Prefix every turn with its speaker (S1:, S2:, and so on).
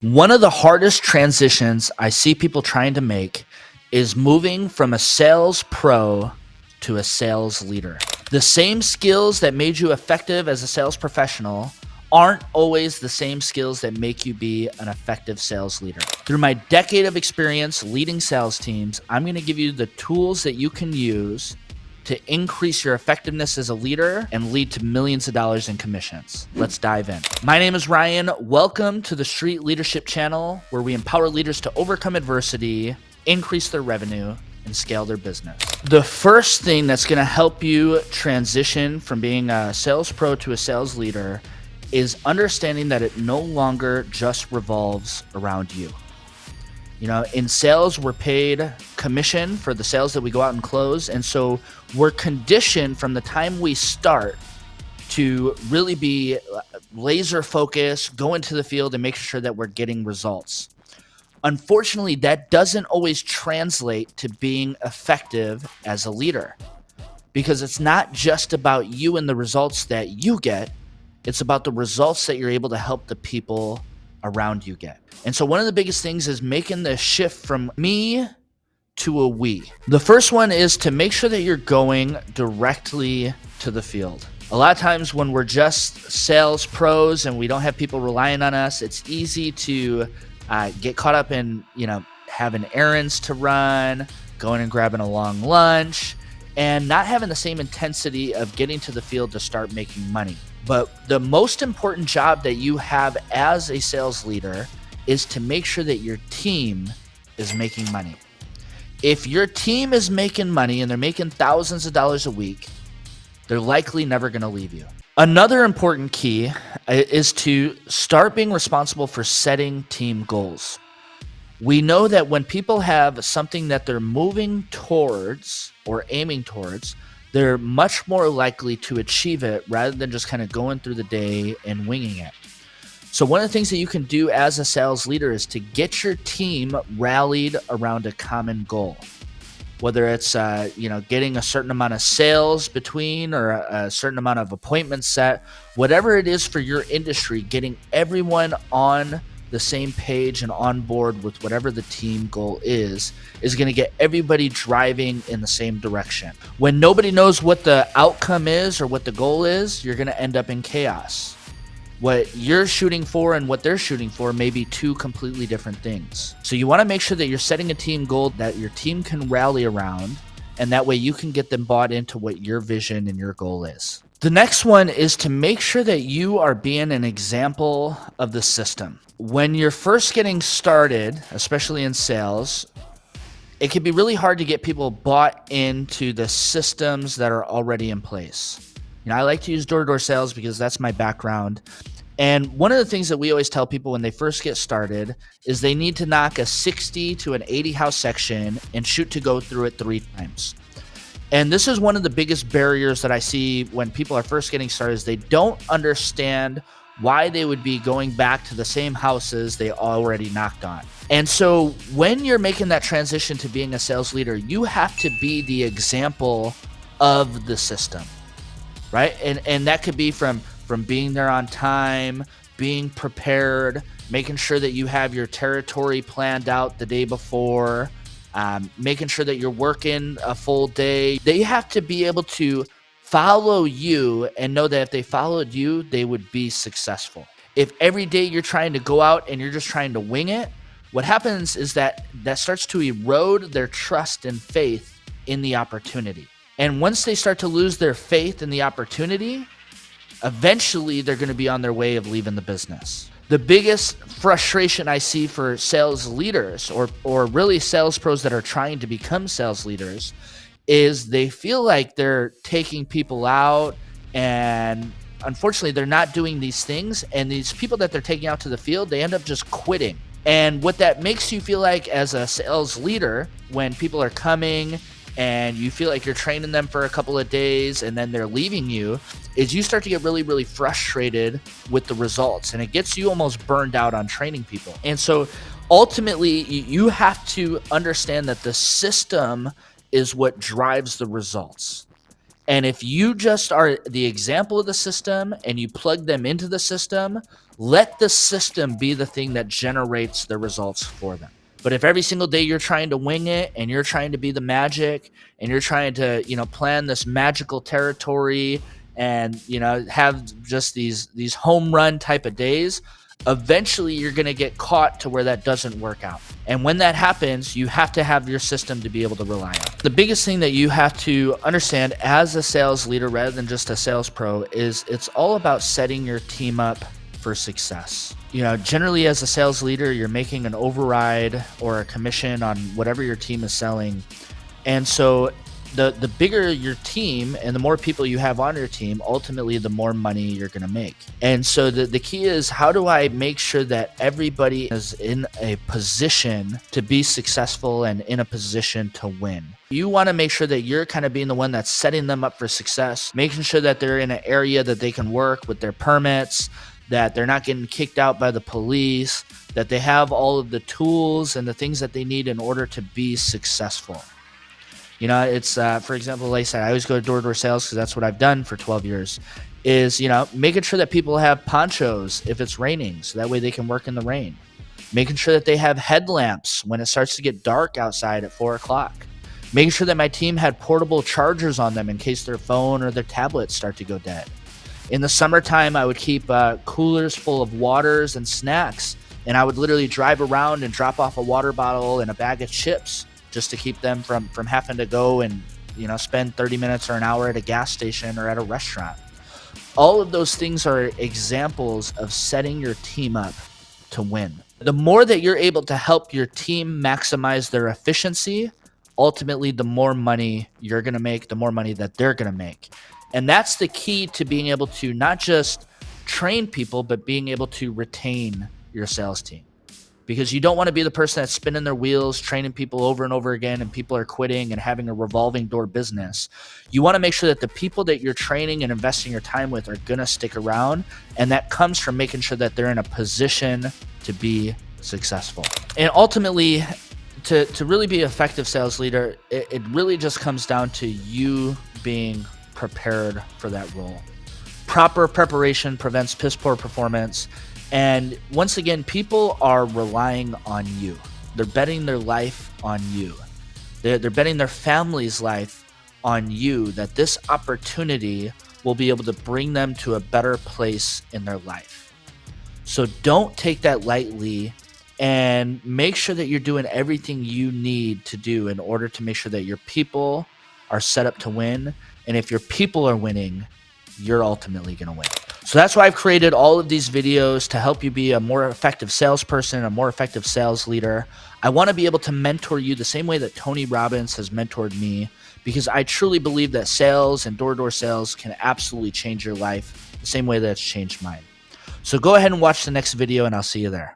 S1: One of the hardest transitions I see people trying to make is moving from a sales pro to a sales leader. The same skills that made you effective as a sales professional aren't always the same skills that make you be an effective sales leader. Through my decade of experience leading sales teams, I'm going to give you the tools that you can use to increase your effectiveness as a leader and lead to millions of dollars in commissions. Let's dive in. My name is Ryan. Welcome to the Street Leadership Channel, where we empower leaders to overcome adversity, increase their revenue, and scale their business. The first thing that's going to help you transition from being a sales pro to a sales leader is understanding that it no longer just revolves around you. You know, in sales, we're paid commission for the sales that we go out and close. And so we're conditioned from the time we start to really be laser focused, go into the field and make sure that we're getting results. Unfortunately, that doesn't always translate to being effective as a leader, because it's not just about you and the results that you get. It's about the results that you're able to help the people around you get. And so one of the biggest things is making the shift from me to a we. The first one is to make sure that you're going directly to the field. A lot of times when we're just sales pros and we don't have people relying on us, it's easy to get caught up in, having errands to run, going and grabbing a long lunch, and not having the same intensity of getting to the field to start making money. But the most important job that you have as a sales leader is to make sure that your team is making money. If your team is making money and they're making thousands of dollars a week, they're likely never going to leave you. Another important key is to start being responsible for setting team goals. We know that when people have something that they're moving towards or aiming towards, they're much more likely to achieve it rather than just kind of going through the day and winging it. So one of the things that you can do as a sales leader is to get your team rallied around a common goal. Whether it's getting a certain amount of sales between or a certain amount of appointments set, whatever it is for your industry, getting everyone on the same page and on board with whatever the team goal is going to get everybody driving in the same direction. When nobody knows what the outcome is or what the goal is, you're going to end up in chaos. What you're shooting for and what they're shooting for may be two completely different things. So you want to make sure that you're setting a team goal that your team can rally around, and that way you can get them bought into what your vision and your goal is. The next one is to make sure that you are being an example of the system. When you're first getting started, especially in sales, it can be really hard to get people bought into the systems that are already in place. I like to use door-to-door sales because that's my background. And one of the things that we always tell people when they first get started is they need to knock a 60 to an 80 house section and shoot to go through it 3 times. And this is one of the biggest barriers that I see when people are first getting started is they don't understand why they would be going back to the same houses they already knocked on. And so when you're making that transition to being a sales leader, you have to be the example of the system, right? And that could be from being there on time, being prepared, making sure that you have your territory planned out the day before, making sure that you're working a full day. They have to be able to follow you and know that if they followed you, they would be successful. If every day you're trying to go out and you're just trying to wing it, what happens is that starts to erode their trust and faith in the opportunity. And once they start to lose their faith in the opportunity, eventually they're going to be on their way of leaving the business. The biggest frustration I see for sales leaders or really sales pros that are trying to become sales leaders is they feel like they're taking people out, and unfortunately they're not doing these things. And these people that they're taking out to the field, they end up just quitting. And what that makes you feel like as a sales leader, when people are coming and you feel like you're training them for a couple of days and then they're leaving you, is you start to get really, really frustrated with the results, and it gets you almost burned out on training people. And so ultimately you have to understand that the system is what drives the results. And if you just are the example of the system and you plug them into the system, Let the system be the thing that generates the results for them. But if every single day you're trying to wing it and you're trying to be the magic and you're trying to, plan this magical territory and, have just these home run type of days, eventually you're going to get caught to where that doesn't work out. And when that happens, you have to have your system to be able to rely on. The biggest thing that you have to understand as a sales leader rather than just a sales pro is it's all about setting your team up for success. Generally as a sales leader, you're making an override or a commission on whatever your team is selling. And so the bigger your team and the more people you have on your team, ultimately the more money you're going to make. And so the key is, how do I make sure that everybody is in a position to be successful and in a position to win? You want to make sure that you're kind of being the one that's setting them up for success, making sure that they're in an area that they can work with their permits, that they're not getting kicked out by the police, that they have all of the tools and the things that they need in order to be successful. It's, for example, like I said, I always go to door-to-door sales because that's what I've done for 12 years, is, making sure that people have ponchos if it's raining, so that way they can work in the rain. Making sure that they have headlamps when it starts to get dark outside at 4 o'clock. Making sure that my team had portable chargers on them in case their phone or their tablets start to go dead. In the summertime, I would keep coolers full of waters and snacks, and I would literally drive around and drop off a water bottle and a bag of chips just to keep them from having to go and spend 30 minutes or an hour at a gas station or at a restaurant. All of those things are examples of setting your team up to win. The more that you're able to help your team maximize their efficiency, ultimately the more money you're going to make, the more money that they're going to make. And that's the key to being able to not just train people, but being able to retain your sales team. Because you don't want to be the person that's spinning their wheels, training people over and over again, and people are quitting and having a revolving door business. You want to make sure that the people that you're training and investing your time with are going to stick around. And that comes from making sure that they're in a position to be successful. And ultimately, to really be an effective sales leader, it really just comes down to you being prepared for that role. Proper preparation prevents piss poor performance. And once again, people are relying on you. They're betting their life on you. They're betting their family's life on you, that this opportunity will be able to bring them to a better place in their life. So don't take that lightly, and make sure that you're doing everything you need to do in order to make sure that your people are set up to win. And if your people are winning, you're ultimately going to win. So that's why I've created all of these videos to help you be a more effective salesperson, a more effective sales leader. I want to be able to mentor you the same way that Tony Robbins has mentored me, because I truly believe that sales and door-to-door sales can absolutely change your life the same way that it's changed mine. So go ahead and watch the next video, and I'll see you there.